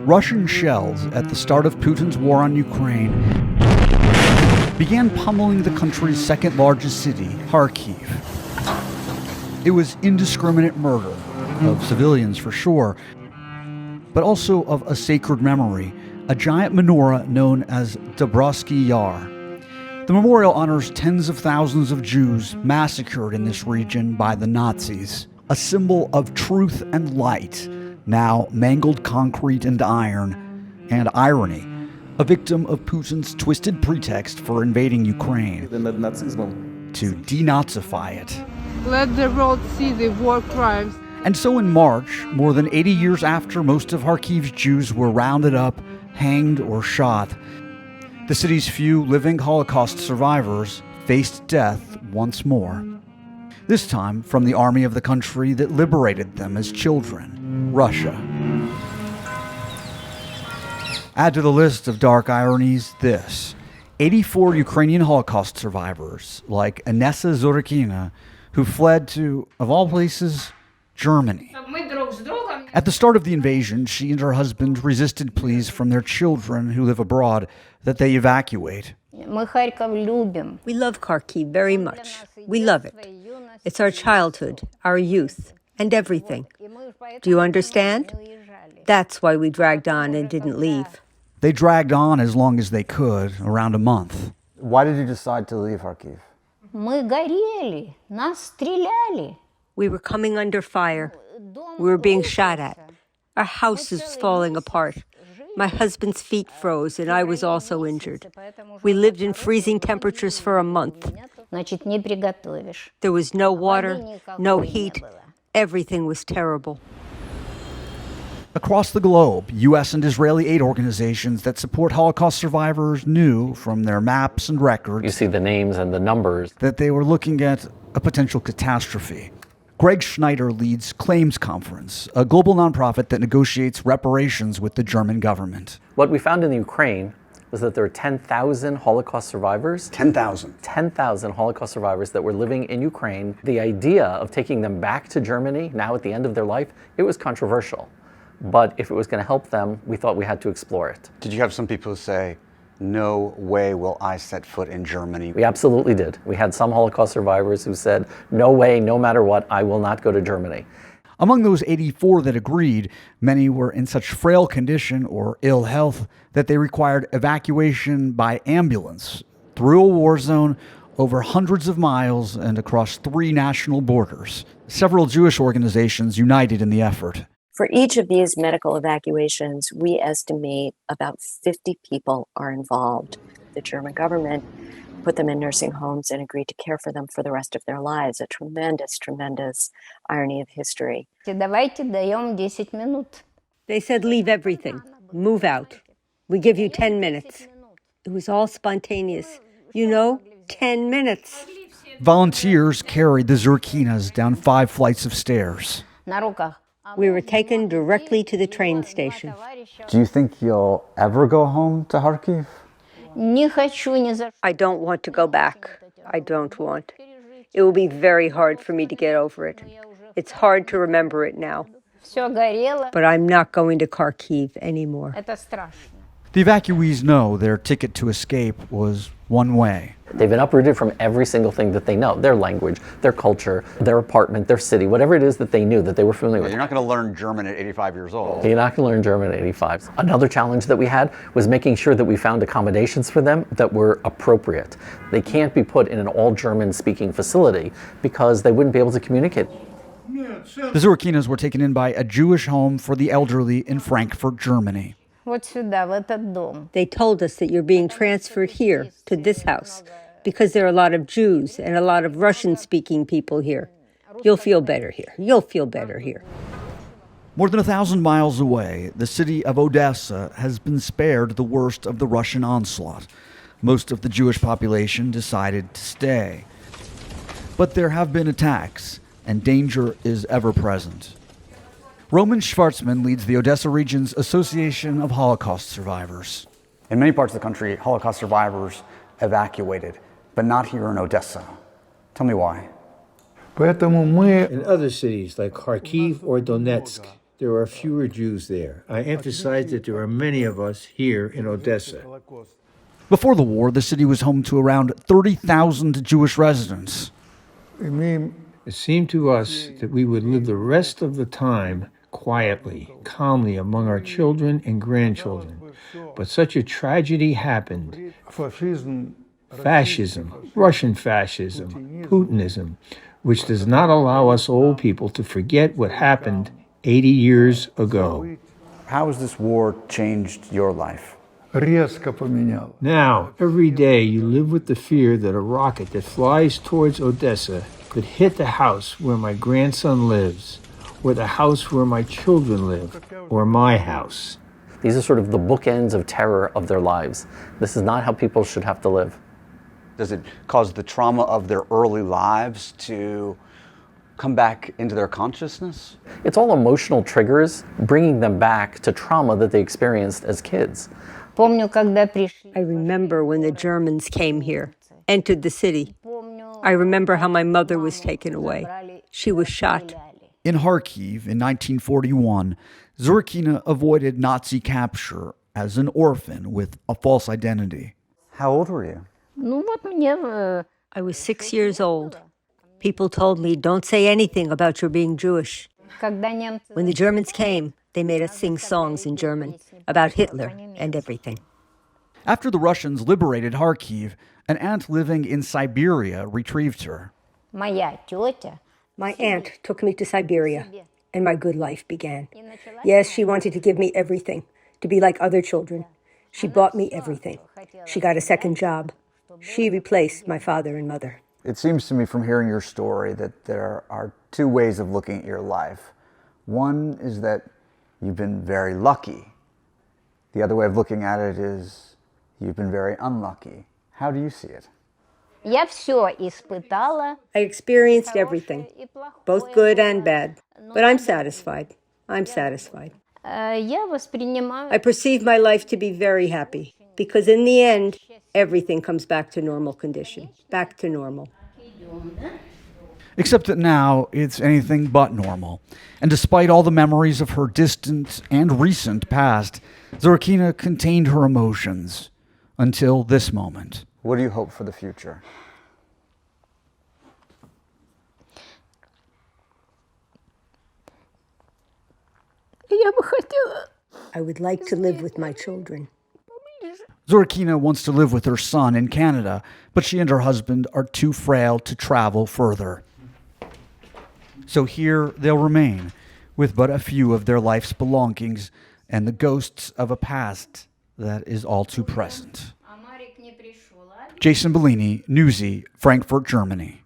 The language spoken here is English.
Russian shells at the start of Putin's war on Ukraine began pummeling the country's second largest city, Kharkiv. It was indiscriminate murder of civilians for sure, but also of a sacred memory, a giant menorah known as Dobrosky Yar. The memorial honors tens of thousands of Jews massacred in this region by the Nazis, a symbol of truth and light, now mangled concrete and iron, and irony, a victim of Putin's twisted pretext for invading Ukraine, to denazify it. Let the world see the war crimes. And so in March, more than 80 years after most of Kharkiv's Jews were rounded up, hanged, or shot, the city's few living Holocaust survivors faced death once more. This time from the army of the country that liberated them as children, Russia. Add to the list of dark ironies this: 84 Ukrainian Holocaust survivors, like Inessa Zorikina, who fled to, of all places, Germany. At the start of the invasion, she and her husband resisted pleas from their children who live abroad that they evacuate. We love Kharkiv very much. We love it. It's our childhood, our youth, and everything. Do you understand? That's why we dragged on and didn't leave. They dragged on as long as they could, around a month. Why did you decide to leave Kharkiv? We were coming under fire. We were being shot at. Our house was falling apart. My husband's feet froze, and I was also injured. We lived in freezing temperatures for a month. There was no water, no heat. Everything was terrible. Across the globe, U.S. and Israeli aid organizations that support Holocaust survivors knew from their maps and records, you see the names and the numbers, that they were looking at a potential catastrophe. Greg Schneider leads Claims Conference, a global nonprofit that negotiates reparations with the German government. What we found in the Ukraine was that there were 10,000 Holocaust survivors. 10,000. 10,000 Holocaust survivors that were living in Ukraine. The idea of taking them back to Germany, now at the end of their life, it was controversial. But if it was going to help them, we thought we had to explore it. Did you have some people say, no way will I set foot in Germany? We absolutely did. We had some Holocaust survivors who said, no way, no matter what, I will not go to Germany. Among those 84 that agreed, many were in such frail condition or ill health that they required evacuation by ambulance through a war zone over hundreds of miles and across 3 national borders. Several Jewish organizations united in the effort. For each of these medical evacuations, we estimate about 50 people are involved. The German government put them in nursing homes and agreed to care for them for the rest of their lives. A tremendous, tremendous irony of history. They said, leave everything, move out. We give you 10 minutes. It was all spontaneous. 10 minutes. Volunteers carried the Zurkinas down 5 flights of stairs. We were taken directly to the train station. Do you think you'll ever go home to Kharkiv? I don't want to go back. I don't want. It will be very hard for me to get over it. It's hard to remember it now. But I'm not going to Kharkiv anymore. The evacuees know their ticket to escape was one way. They've been uprooted from every single thing that they know, their language, their culture, their apartment, their city, whatever it is that they knew, that they were familiar with. You're not going to learn German at 85 years old. You're not going to learn German at 85. Another challenge that we had was making sure that we found accommodations for them that were appropriate. They can't be put in an all-German speaking facility because they wouldn't be able to communicate. The Zurkinas were taken in by a Jewish home for the elderly in Frankfurt, Germany. They told us that you're being transferred here to this house because there are a lot of Jews and a lot of Russian-speaking people here. You'll feel better here. You'll feel better here. More than 1,000 miles away, the city of Odessa has been spared the worst of the Russian onslaught. Most of the Jewish population decided to stay. But there have been attacks, and danger is ever present. Roman Schwartzman leads the Odessa region's Association of Holocaust Survivors. In many parts of the country, Holocaust survivors evacuated, but not here in Odessa. Tell me why. In other cities like Kharkiv or Donetsk, there are fewer Jews there. I emphasize that there are many of us here in Odessa. Before the war, the city was home to around 30,000 Jewish residents. It seemed to us that we would live the rest of the time quietly, calmly among our children and grandchildren. But such a tragedy happened. Fascism, Russian fascism, Putinism, which does not allow us old people to forget what happened 80 years ago. How has this war changed your life? Now, every day you live with the fear that a rocket that flies towards Odessa could hit the house where my grandson lives, or the house where my children live, or my house. These are sort of the bookends of terror of their lives. This is not how people should have to live. Does it cause the trauma of their early lives to come back into their consciousness? It's all emotional triggers bringing them back to trauma that they experienced as kids. I remember when the Germans came here, entered the city. I remember how my mother was taken away. She was shot. In Kharkiv in 1941, Zorkina avoided Nazi capture as an orphan with a false identity. How old were you? I was 6 years old. People told me, don't say anything about your being Jewish. When the Germans came, they made us sing songs in German about Hitler and everything. After the Russians liberated Kharkiv, an aunt living in Siberia retrieved her. My aunt took me to Siberia, and my good life began. Yes, she wanted to give me everything, to be like other children. She bought me everything. She got a second job. She replaced my father and mother. It seems to me from hearing your story that there are two ways of looking at your life. One is that you've been very lucky. The other way of looking at it is you've been very unlucky. How do you see it? I experienced everything, both good and bad, but I'm satisfied. I'm satisfied. I perceive my life to be very happy, because in the end, everything comes back to normal condition, back to normal. Except that now it's anything but normal. And despite all the memories of her distant and recent past, Zorkina contained her emotions until this moment. What do you hope for the future? I would like to live with my children. Zorkina wants to live with her son in Canada, but she and her husband are too frail to travel further. So here they'll remain, with but a few of their life's belongings and the ghosts of a past that is all too present. Jason Bellini, Newsy, Frankfurt, Germany.